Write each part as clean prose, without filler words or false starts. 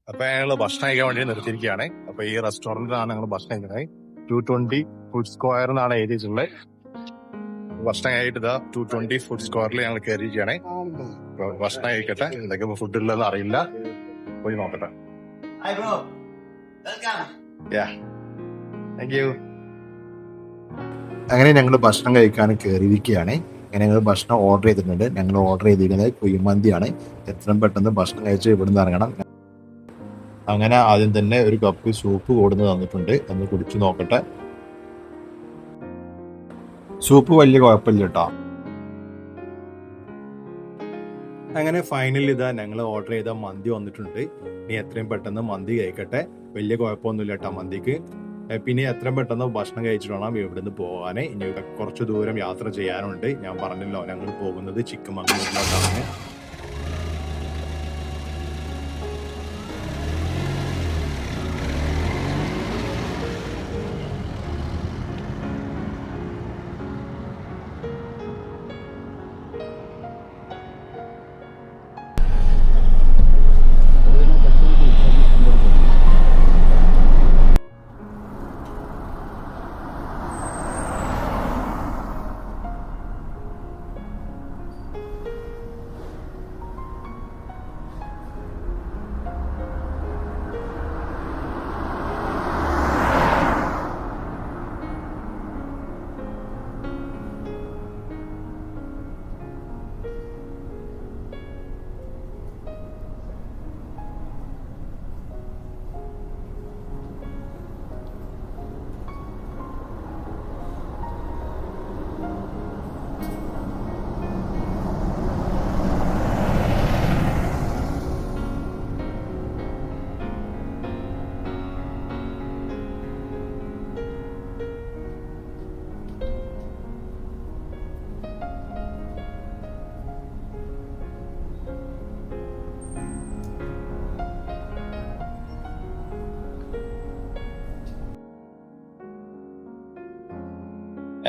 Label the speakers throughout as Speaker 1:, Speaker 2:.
Speaker 1: അപ്പൊ ഞങ്ങള് ഭക്ഷണം കഴിക്കാൻ വേണ്ടി നിർത്തിയിരിക്കുകയാണ്. അപ്പൊ ഈ റെസ്റ്റോറന്റിലാണ് ഞങ്ങൾ ഭക്ഷണം കഴിക്കുന്നത്. 220 ഫുഡ് സ്ക്വയർ എന്നാണ് എഴുതിയിട്ടുള്ളത്. ഭക്ഷണം കഴിയിട്ട് 220 ഫുഡ് സ്ക്വയറിൽ ഞങ്ങൾ കയറിയിരിക്കുകയാണ്. ഭക്ഷണം കഴിക്കട്ടെ, എന്തൊക്കെ ഫുഡ് ഉള്ളതെന്ന് അറിയില്ല, പോയി നോക്കട്ടെ. Thank you. അങ്ങനെ ഞങ്ങൾ ഭക്ഷണം കഴിക്കാൻ കയറിയിരിക്കുകയാണ്. അങ്ങനെ ഞങ്ങൾ ഭക്ഷണം ഓർഡർ ചെയ്തിട്ടുണ്ട്. ഞങ്ങൾ ഓർഡർ ചെയ്തിരിക്കുന്നത് കുഴിമന്തിയാണ്. എത്രയും പെട്ടെന്ന് ഭക്ഷണം കഴിച്ച് ഇവിടുന്ന് ഇറങ്ങണം. അങ്ങനെ ആദ്യം തന്നെ ഒരു കപ്പ് സൂപ്പ് കൊടുന്ന് തന്നിട്ടുണ്ട്. ഒന്ന് കുടിച്ചു നോക്കട്ടെ. സൂപ്പ് വലിയ കുഴപ്പമില്ല കേട്ടോ. അങ്ങനെ ഫൈനലി ഞങ്ങൾ ഓർഡർ ചെയ്ത മന്തി വന്നിട്ടുണ്ട്. ഇനി എത്രയും പെട്ടെന്ന് മന്തി കഴിക്കട്ടെ. വലിയ കുഴപ്പമൊന്നുമില്ല കേട്ടോ മന്തിക്ക്. പിന്നെ എത്രയും പെട്ടെന്ന് ഭക്ഷണം കഴിച്ചിട്ട് വേണം ഇവിടുന്ന് പോകാൻ. ഇനി കുറച്ച് ദൂരം യാത്ര ചെയ്യാനുണ്ട്. ഞാൻ പറഞ്ഞല്ലോ ഞങ്ങൾ പോകുന്നത് ചിക്കമംഗളൂരിലോട്ടാണ്.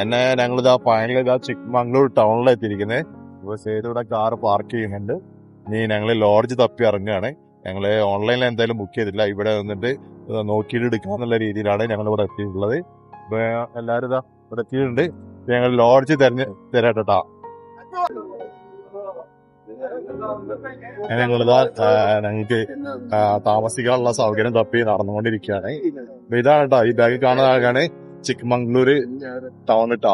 Speaker 1: എന്നെ ഞങ്ങളിതാ ഫൈനലി ചിക്കമംഗളൂർ ടൗണിലെത്തിയിരിക്കുന്നത്. ഇപ്പൊ സൈഡിലൂടെ കാറ് പാർക്ക് ചെയ്യുന്നുണ്ട്. ഇനി ഞങ്ങൾ ലോഡ്ജ് തപ്പി ഇറങ്ങുകയാണ്. ഞങ്ങള് ഓൺലൈനിൽ എന്തായാലും ബുക്ക് ചെയ്തില്ല. ഇവിടെ വന്നിട്ട് നോക്കിയിട്ട് എടുക്കാന്നുള്ള രീതിയിലാണ് ഞങ്ങൾ ഇവിടെ എത്തിയിട്ടുള്ളത്. ഇപ്പൊ എല്ലാരും ഇവിടെ എത്തിയിട്ടുണ്ട്. ഞങ്ങൾ ലോഡ്ജ് തരാട്ടാ. ഞങ്ങൾക്ക് താമസിക്കാനുള്ള സൗകര്യം തപ്പി നടന്നുകൊണ്ടിരിക്കുകയാണ്. അപ്പൊ ഇതാണ് കേട്ടോ, ഈ ബാഗ് കാണുന്ന ആൾക്കാണ് ചിക്കമംഗളൂര് ടൗൺ ഇട്ടാ.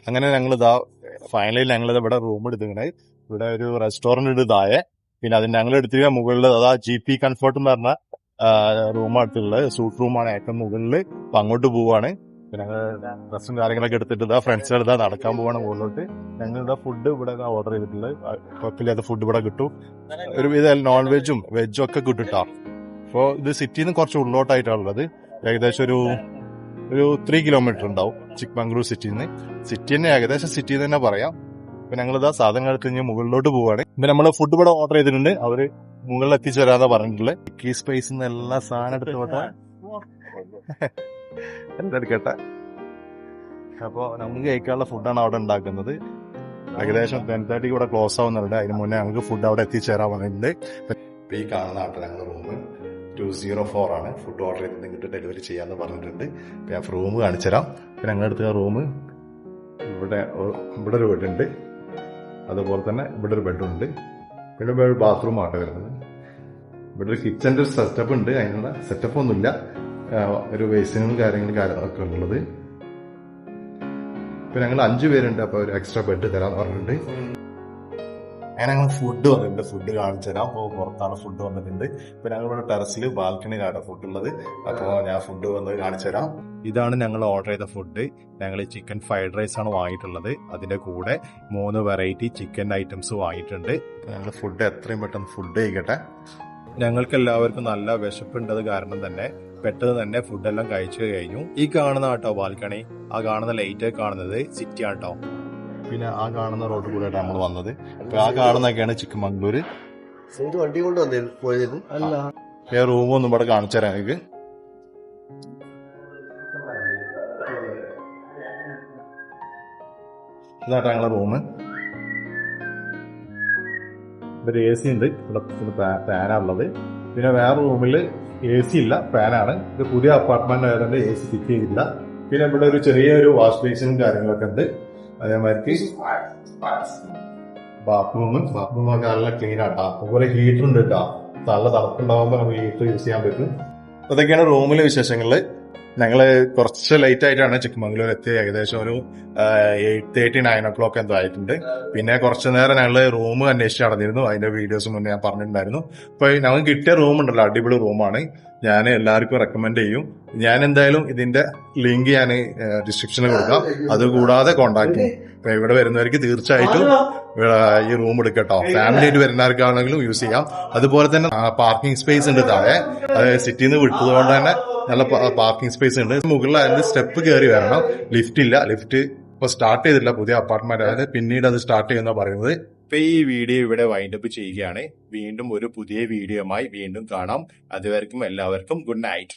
Speaker 1: അങ്ങനെ ഫൈനലി ഞങ്ങളിത് ഇവിടെ റൂം എടുത്തിങ്ങനെ. ഇവിടെ ഒരു റെസ്റ്റോറന്റ് ഉണ്ട് താഴെ. പിന്നെ അതിന് ഞങ്ങൾ എടുത്തിരിക്കുന്ന മുകളിൽ GP കംഫർട്ട് എന്ന് പറഞ്ഞ റൂമാണ് എടുത്തിട്ടുള്ളത്. സൂട്ട് റൂമാണ് ഏറ്റവും മുകളിൽ. അപ്പൊ അങ്ങോട്ട് പോവാണ്. പിന്നെ ഞങ്ങൾ ഡ്രസ്സും കാര്യങ്ങളൊക്കെ എടുത്തിട്ട് ഫ്രണ്ട്സിനെടുത്താ നടക്കാൻ പോവാണ് മുകളിലോട്ട്. ഞങ്ങൾ ഫുഡ് ഇവിടെ ഓർഡർ ചെയ്തിട്ടുള്ളത്. കുഴപ്പമില്ലാത്ത ഫുഡ് ഇവിടെ കിട്ടും. ഒരുവിധ നോൺ വെജും വെജും ഒക്കെ കിട്ടും. അപ്പോ ഇത് സിറ്റിയിൽ നിന്ന് കുറച്ച് ഉള്ളോട്ടായിട്ടാണുള്ളത്. ഏകദേശം ഒരു 3 കിലോമീറ്റർ ഉണ്ടാവും ചിക്കമംഗളൂർ സിറ്റിയിൽ നിന്ന്. സിറ്റി തന്നെ, ഏകദേശം സിറ്റിയിൽ തന്നെ പറയാം. ഇപ്പൊ ഞങ്ങളിതാ സാധനങ്ങൾ എടുത്ത് കഴിഞ്ഞാൽ മുകളിലോട്ട് പോവാണ്. ഇപ്പൊ നമ്മള് ഫുഡ് ഇവിടെ ഓർഡർ ചെയ്തിട്ടുണ്ട്. അവര് മുകളിൽ എത്തിച്ചു വരാതെ പറഞ്ഞിട്ടുള്ളത്. കീ സ്പേസ് എല്ലാ സാധനം എടുത്തോട്ടെ എന്തെടുക്കട്ടെ. അപ്പൊ നമുക്ക് കഴിക്കാനുള്ള ഫുഡാണ് അവിടെ ഉണ്ടാക്കുന്നത്. ഏകദേശം 10:30 ഇവിടെ ക്ലോസ് ആവുന്നുണ്ട്. അതിന് മുന്നേ ഞങ്ങൾക്ക് ഫുഡ് അവിടെ എത്തിച്ചേരാൻ പറഞ്ഞിട്ടുണ്ട്. ഇപ്പൊ ഈ കാണുന്ന ആട്ടെ ഞങ്ങളുടെ റൂം 204 ആണ്. ഫുഡ് ഓർഡർ ചെയ്ത് നിങ്ങൾക്ക് ഡെലിവറി ചെയ്യാന്ന് പറഞ്ഞിട്ടുണ്ട്. ഞാൻ റൂം കാണിച്ചുതരാം. പിന്നെ ഞങ്ങളുടെ അടുത്ത് റൂം ഇവിടെ ഒരു ബെഡുണ്ട്. അതുപോലെ തന്നെ ഇവിടെ ഒരു ബെഡുണ്ട്. പിന്നെ ഇവിടെ ഒരു ബാത്റൂമാണ് വരുന്നത്. ഇവിടെ ഒരു കിച്ചന്റെ ഒരു സെറ്റപ്പ് ഉണ്ട്. അതിനുള്ള സെറ്റപ്പ് ഒന്നുമില്ല. ഒരു വേസിനും കാര്യങ്ങളൊക്കെ ഉള്ളത്. ഇപ്പൊ ഞങ്ങൾ 5 പേരുണ്ട്. അപ്പൊ ഒരു എക്സ്ട്രാ ബെഡ് തരാന്ന് പറഞ്ഞിട്ടുണ്ട്. അങ്ങനെ ഞങ്ങൾ ഫുഡ് വന്നിട്ടുണ്ട്. ഫുഡ് കാണിച്ചു തരാം. അപ്പോൾ പുറത്താണ് ഫുഡ് വന്നിട്ടുണ്ട്. ഇപ്പൊ ഞങ്ങളിവിടെ ടെറസിൽ ബാൽക്കണിയിലാണ് ഫുഡ് ഉള്ളത്. അപ്പോൾ ഞാൻ ഫുഡ് വന്ന് കാണിച്ചു തരാം. ഇതാണ് ഞങ്ങൾ ഓർഡർ ചെയ്ത ഫുഡ്. ഞങ്ങൾ ചിക്കൻ ഫ്രൈഡ് റൈസ് ആണ് വാങ്ങിയിട്ടുള്ളത്. അതിന്റെ കൂടെ 3 വെറൈറ്റി ചിക്കൻ ഐറ്റംസ് വാങ്ങിയിട്ടുണ്ട്. ഞങ്ങൾ ഫുഡ് എത്രയും പെട്ടെന്ന് ഫുഡ് കഴിക്കട്ടെ. ഞങ്ങൾക്ക് എല്ലാവർക്കും നല്ല വിശപ്പുണ്ടത് കാരണം തന്നെ പെട്ടെന്ന് തന്നെ ഫുഡെല്ലാം കഴിച്ചു കഴിഞ്ഞു. ഈ കാണുന്ന കേട്ടോ ബാൽക്കണി, ആ കാണുന്ന ലൈറ്റ് കാണുന്നത് സിറ്റി ആട്ടോ. പിന്നെ ആ കാണുന്ന റോഡ് കൂടെ നമ്മൾ വന്നത്. അപ്പൊ ആ കാണുന്നൊക്കെയാണ് ചിക്കമംഗളൂര്.
Speaker 2: വണ്ടി കൊണ്ട് പോയത് അല്ല.
Speaker 1: റൂമൊന്നും ഇവിടെ കാണിച്ചു തരാം നിങ്ങൾക്ക്. ഇതാട്ടാ ഞങ്ങളെ റൂം. ഒരു AC ഉണ്ട്, ഇവിടെ ഫാനാണുള്ളത്. പിന്നെ വേറെ റൂമിൽ AC ഇല്ല, ഫാനാണ്. ഇത് പുതിയ അപ്പാർട്ട്മെന്റ് ആയതുകൊണ്ട് AC ഫിറ്റ് ചെയ്തില്ല. പിന്നെ ഇവിടെ ഒരു ചെറിയൊരു വാഷ് ബേസിനും കാര്യങ്ങളൊക്കെ ഉണ്ട്. അതേമാതിരി ബാത്റൂമൊക്കെ നല്ല ക്ലീൻ ആട്ടാ. അതുപോലെ ഹീറ്റർ ഉണ്ട് കേട്ടോ, നല്ല തണുപ്പുണ്ടാകുമ്പോൾ നമുക്ക് ഹീറ്റർ യൂസ് ചെയ്യാൻ പറ്റും. അതൊക്കെയാണ് റൂമിലെ വിശേഷങ്ങള്. ഞങ്ങള് കുറച്ച് ലേറ്റ് ആയിട്ടാണ് ചിക്കമംഗളൂർ എത്തിയത്. ഏകദേശം ഒരു 8:30, 9 o'clock എന്തോ ആയിട്ടുണ്ട്. പിന്നെ കുറച്ചു നേരം ഞങ്ങള് റൂം അന്വേഷിച്ച് നടന്നിരുന്നു. അതിന്റെ വീഡിയോസ് മുന്നേ ഞാൻ പറഞ്ഞിട്ടുണ്ടായിരുന്നു. അപ്പൊ ഞങ്ങൾക്ക് കിട്ടിയ റൂം ഉണ്ടല്ലോ, അടിപൊളി റൂമാണ്. ഞാൻ എല്ലാവർക്കും റെക്കമെൻഡ് ചെയ്യും. ഞാൻ എന്തായാലും ഇതിന്റെ ലിങ്ക് ഞാൻ ഡിസ്ക്രിപ്ഷനിൽ കൊടുക്കാം. അതുകൂടാതെ കോൺടാക്ട് ചെയ്യും. അപ്പൊ ഇവിടെ വരുന്നവർക്ക് തീർച്ചയായിട്ടും ഈ റൂം എടുക്കട്ടോ. ഫാമിലി ആയിട്ട് വരുന്നവർക്കാണെങ്കിലും യൂസ് ചെയ്യാം. അതുപോലെ തന്നെ പാർക്കിംഗ് സ്പേസ് ഉണ്ട് താഴെ. അത് സിറ്റിയിൽ നിന്ന് വിട്ടതുകൊണ്ട് തന്നെ നല്ല പാർക്കിംഗ് സ്പേസ് ഉണ്ട്. മുകളിൽ അതിന്റെ സ്റ്റെപ്പ് കയറി വരണം. ലിഫ്റ്റ് ഇല്ല, ലിഫ്റ്റ് ഇപ്പൊ സ്റ്റാർട്ട് ചെയ്തിട്ടില്ല, പുതിയ അപ്പാർട്ട്മെന്റ് ആയത്. പിന്നീട് അത് സ്റ്റാർട്ട് ചെയ്യുന്ന പറയുന്നത്. ഇപ്പൊ ഈ വീഡിയോ ഇവിടെ വൈൻഡപ്പ് ചെയ്യുകയാണ്. വീണ്ടും ഒരു പുതിയ വീഡിയോയുമായി വീണ്ടും കാണാം. അതുവരെക്കും എല്ലാവർക്കും ഗുഡ് നൈറ്റ്.